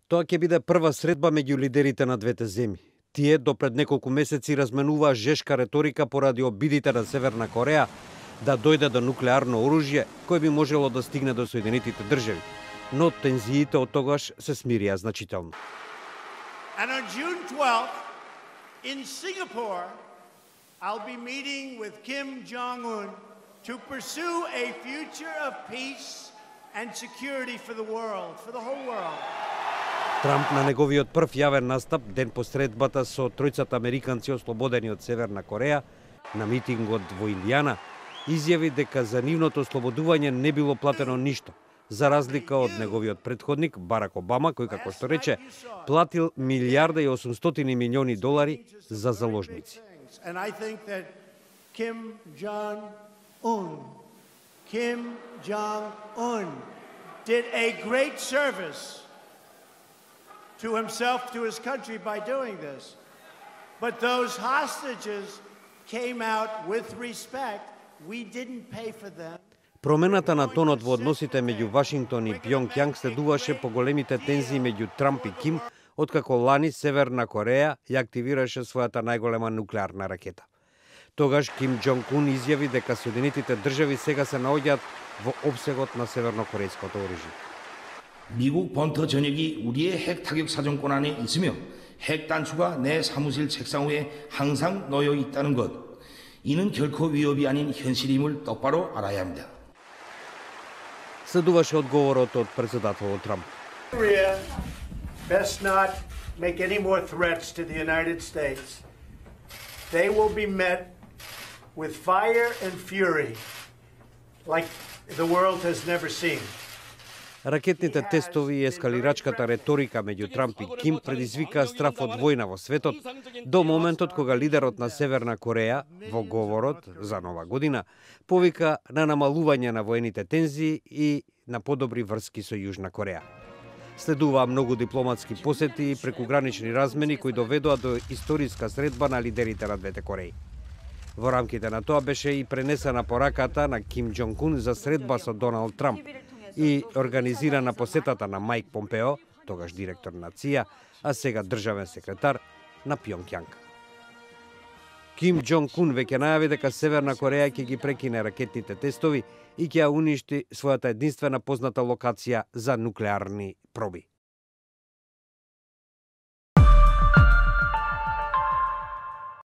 Тоа ќе биде прва средба меѓу лидерите на двете земји. Тие до пред неколку месеци разменуваа жешка реторика поради обидите на Северна Кореја да дојде до нуклеарно оружје кое би можело да стигне до Соединетите држави, но тензиите од тогаш се смирија значително. And on June 12th in Singapore, I'll be meeting with Kim Jong-un to pursue a future of peace and security for the world, for the whole world. Трамп на неговиот прв јавен настап ден по средбата со тројцата американци ослободени од Северна Кореја на митингот во Индијана изјави дека за нивното ослободување не било платено ништо, за разлика од неговиот претходник Барак Обама, кој, како што рече, платил $1.8 милиарди за заложници. And I think that Kim Jong-un did a great service to himself, to his country by doing this. But those hostages came out with respect. We didn't pay for them. Промената на тонот во односите меѓу Вашингтон и Пјонкјанг следуваше по големите тензии меѓу Трамп и Ким, откако лани Северна Кореја ја активираше својата најголема нуклеарна ракета. Тогаш Ким Джонг Ун изјави дека Соединетите држави сега се наоѓаат во опсегот на севернокорејското оружје. 미국 번터 전역이 우리의 핵 타격 사정권 안에 있으며 핵 단추가 내 사무실 책상 위에 항상 놓여 있다는 것. 이는 결코 위협이 아닌 현실임을 똑바로 알아야 합니다. Следуваше одговорот од председателот Трамп. Korea best not make any more threats to the United States. They will be met with fire and fury like the world has never seen. Ракетните тестови и ескалирачката реторика меѓу Трамп и Ким предизвикаа страф од војна во светот до моментот кога лидерот на Северна Кореја во говорот за Нова година повика на намалување на воените тензии и на подобри врски со Јужна Кореја. Следуваа многу дипломатски посети и прекугранични размени кои доведоа до историска средба на лидерите на двете Кореи. Во рамките на тоа беше и пренесена пораката на Ким Джонг Ун за средба со Доналд Трамп и организирана посетата на Мајк Помпео, тогаш директор на ЦИА, а сега државен секретар на Пјонкјанг. Ким Джонг Ун веќе најави дека Северна Кореја ќе ги прекине ракетните тестови и ќе ја уништи својата единствена позната локација за нуклеарни проби.